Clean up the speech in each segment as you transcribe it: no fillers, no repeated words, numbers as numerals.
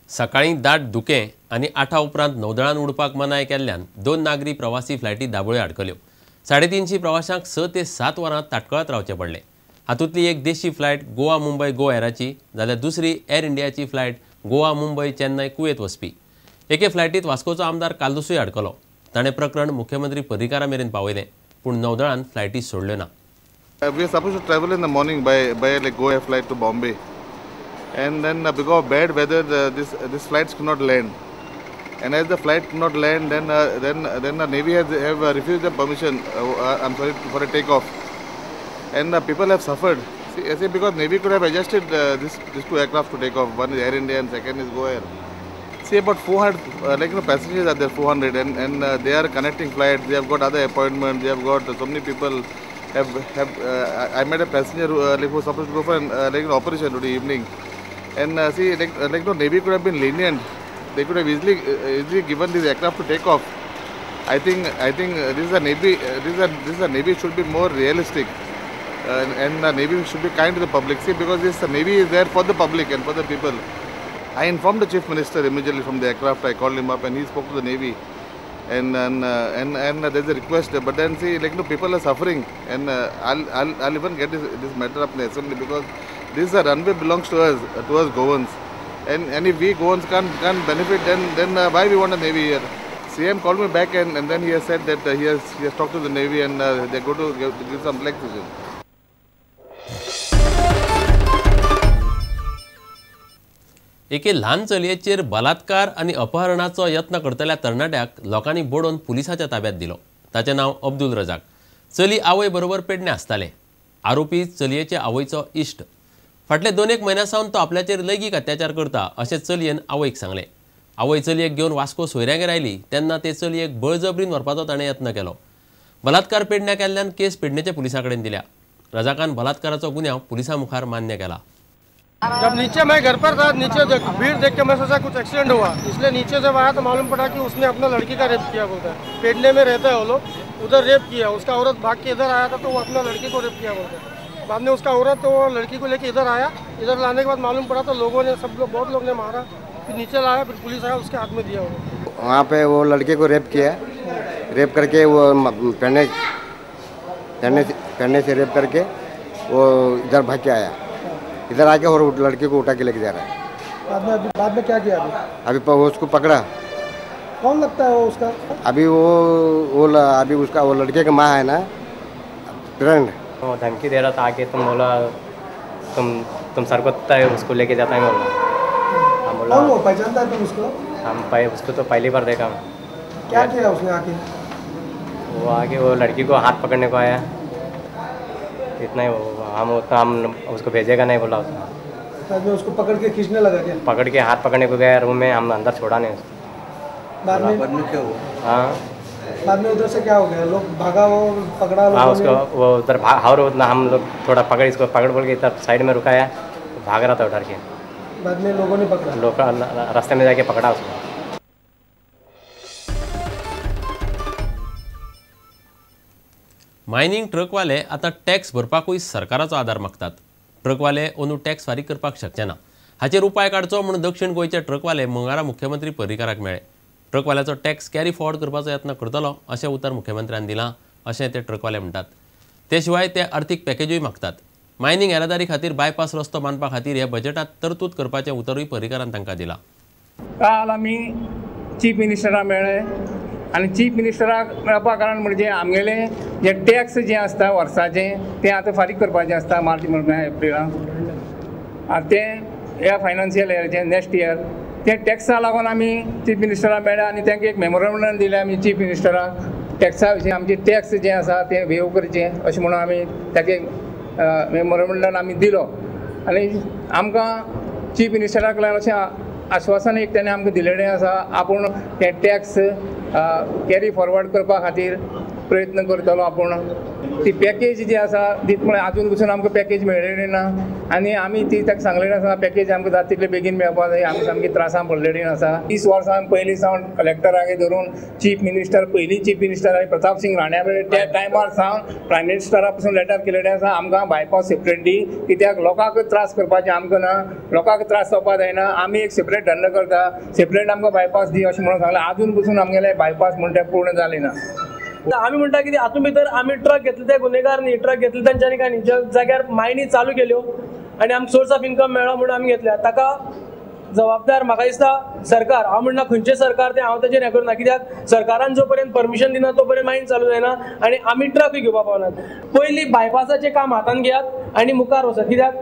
सकाळी दाट धुकें आनी 8 उपरांत नौदळान उडपाक मनाय केल्ल्यान 2 नागरी प्रवासी फ्लायटी दाबोळे अडकल्यो। 350 प्रवाशांक 6 ते 7 वरां ताटकळत रावचे पडले। हातूंतली एक देशी फ्लायट गोवा मुंबय गो एराची, जाल्यार दुसरी एअर इंडियाची फ्लायट गोवा मुंबय चेन्नय कुवेत वचपी। एके फ्लायटीत वास्कोचो आमदार कालदसूय अडकलो। ताणें प्रकरण मुख्यमंत्री पर्रीकारा मेरेन पावयलें, पूण नौदळान फ्लायटी सोडल्यो ना। We are supposed to travel in the morning by like Go Air flight to Bombay, and then because of bad weather, this flights could not land. And as the flight could not land, then the Navy have refused the permission. For a takeoff, and people have suffered. See, because Navy could have adjusted these two aircraft to take off. One is Air India and second is Go Air. See, about 400 passengers are there, 400, and they are connecting flights. They have got other appointments. They have got so many people. I met a passenger who was supposed to go for an operation today evening, and Navy could have been lenient. They could have easily given this aircraft to take off. I think this is a Navy. This is a Navy should be more realistic, and the Navy should be kind to the public. See, because this Navy is there for the public and for the people. I informed the Chief Minister immediately from the aircraft. I called him up and he spoke to the Navy. And there's a request, but then see, people are suffering, and I'll even get this matter up in the assembly, because this runway belongs to us Goans, and if we Goans can't benefit, then why we want a Navy here? CM called me back, and then he has said that he has talked to the Navy, and they're going to give some relaxation. एके ल्हान चलयेचेर बलात्कार आनी अपहरणाचो यत्न करतल्या तरणाट्याक लोकांनी बोडोवन पुलिसाच्या ताब्यांत दिलो। ताचें नांव अब्दुल रजाक। चली आवय बरोबर पेडणे आसताले। आरोपी चलयेचे आवयचो इश्ट। फाटले 2 म्हयन्यांसावन तो आपल्याचेर लैंगीक अत्याचार करता अशें चलयेन आवयक सांगलें। आवय चलयेक घेवन वास्को सोयऱ्यागेर आयली तेन्ना ते चलयेक बळजबरीन व्हरपाचो ताणें यत्न केलो। बलात्कार पेडण्या केल्ल्यान केस पेडणेच्या पुलिसां कडेन दिल्या। रजाकान बलात्काराचो गुन्यांव पुलिसां मुखार मान्य केला। जब नीचे मैं घर पर था, नीचे भीड़ देख के मैं सोचा कुछ एक्सीडेंट हुआ, इसलिए नीचे जब आया तो मालूम पड़ा कि उसने अपना लड़की का रेप किया बोलता है। पेडने में रहता है वो लोग, उधर रेप किया। उसका औरत भाग के इधर आया था तो वो अपना लड़की को रेप किया बोलता है। बाद में उसका औरत तो लड़की को लेके इधर आया। इधर लाने के बाद मालूम पड़ा तो लोगों ने बहुत लोग ने मारा, फिर नीचे लाया, फिर पुलिस आया, उसके हाथ में दिया। वहाँ पे वो लड़के को रेप किया, रेप करके वो पेड़ने से रेप करके वो इधर भाग के आया। इधर आके और लड़के को उठा के लेके जा रहा है। बाद में क्या किया? अभी उसको पकड़ा। कौन लगता है वो उसका? अभी अभी उसका वो लड़के का माँ है ना, फ्रेंड। वो धमकी दे रहा था आके, तुम बोला तुम सरकोता है उसको लेके जाता है बोला। कौन वो पहचानता है तुम उसको? हम उसको तो पहली बार देखा। क्या किया उसने आके? वो आके वो लड़की को हाथ पकड़ने को आया, इतना ही। हम उसको भेजेगा नहीं बोला उसने। उसको पकड़ के खींचने लगा क्या? पकड़ के हाथ पकड़ने को गया रूम में, हम अंदर छोड़ा नहीं उसको। बाद में क्या हुआ? हाँ, बाद में उधर से क्या हो गया? लोग भागा, वो पकड़ा। हाँ, उसको वो उधर और उतना हम लोग थोड़ा इसको पकड़ के इधर साइड में रुकाया, भाग रहा था उधर के। बाद में लोगों ने पकड़ा, लोग रास्ते में जाके पकड़ा उसको। मायनिंग ट्रकवाले आतां टॅक्स भरपाकूय सरकाराचो आदार मागतात। ट्रकवाले अंदू टॅक्स फारीक करपाक शकचे ना। हाचेर उपाय काडचो म्हूण दक्षिण गोंयचे ट्रकवाले मंगळारा मुख्यमंत्री पर्रीकाराक मेळ्ळे। ट्रकवाल्याचो टॅक्स कॅरी फॉर्वर्ड करपाचो यत्न करतलो अशें उतर मुख्यमंत्र्यान दिलां अशें ते ट्रकवाले म्हणटात। ते शिवाय ते आर्थीक पॅकेजूय मागतात। मायनिंग येरादारी खातीर बायपास रस्तो बांदपा खातीर हे बजेटांत तरतूद करपाचें उतरूय पर्रीकारान तांकां दिलां। काल आमी चीफ मिनिस्टराक मेळ्ळे आनी चीफ मिनिस्टराक मेळपा कारण म्हणजे आमगेले जे टॅक्स जे आसता वर्साचें तें आतां फारीक करपाचें आसता मार्च म्हयन्या एप्रिलाक। तें ह्या फायनान्शियल इयराचें नेक्स्ट इयर तें टॅक्सा लागून आमी चीफ मिनिस्टराक मेळ्ळे आनी तांकां एक मेमोरंडम दिलें आमी चीफ मिनिस्टराक। टॅक्सा विशीं आमचे टॅक्स जे आसा ते वेव करचें अशें म्हणून आमी ताका मेमोरंडम आमी दिलो। आनी आमकां चीफ मिनिस्टराक लागून अशें आश्वासन एक ताणें आमकां दिलेलें आसा, आपूण तें टॅक्स कॅरी फॉरवर्ड करपा खातीर प्रयत्न करतलो आपूण ती पॅकेज जी आसा तीच म्हळ्यार आजून पसून आमकां पॅकेज मेळ्ळेली ना आनी आमी ती ताका सांगलेलें आसा पॅकेज आमकां जाता तितले बेगीन मेळपाक जाय आमी सामकी त्रासान पडलेली आसा 30 वर्सां पयलीं सावन कलेक्टराक धरून चीफ मिनिस्टर पयलीं चीफ मिनिस्टर प्रताप सिंग राण्या त्या टायमार सावन प्रायम मिनिस्टरा पसून लेटर केलेलें आसा आमकां बायपास सेपरेट दी कित्याक लोकांक त्रास करपाचें आमकां ना लोकांक त्रास जावपाक जायना आमी एक सेपरेट धंदो करता सेपरेट आमकां बायपास दी अशें म्हणून सांगलें आजून पसून आमगेलें बायपास म्हणटा पूर्ण जालें ना आमी म्हणटा कितें हातूंत भितर आमी ट्रक घेतले ते गुन्हेगार न्ही ट्रक घेतले तांच्यांनी काय न्ही ज्या जाग्यार मायनी चालू केल्यो आनी आमकां सोर्स ऑफ इन्कम मेळ्ळो म्हणून आमी घेतल्या ताका जबाबदार म्हाका दिसता सरकार हांव म्हणना खंयचें सरकार तें हांव ताचेर हें करना कित्याक सरकारान जो पर्यंत परमिशन दिना तो पर्यंत मायन चालू जायना आनी आमी ट्रकूय घेवपाक पावनात पयलीं बायपासाचें काम हातान घेयात आनी मुखार वचात कित्याक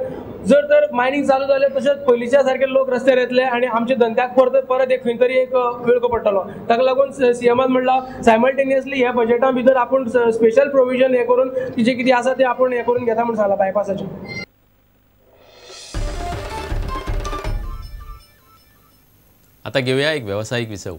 जर तर मायनिंग चालू जालें तशेंच पयलींच्या सारके लोक रस्त्यार येतले आनी आमच्या धंद्याक परत एक खंय तरी एक वेळको पडटलो ताका लागून सीएमान म्हणला सायमल्टेनियसली ह्या बजेटा भितर आपूण स्पेशल प्रोविजन हें करून जें कितें आसा तें आपूण हें करून घेता म्हणून सांगलां बायपासाचें आता घेऊया एक व्यावसायिक विसव।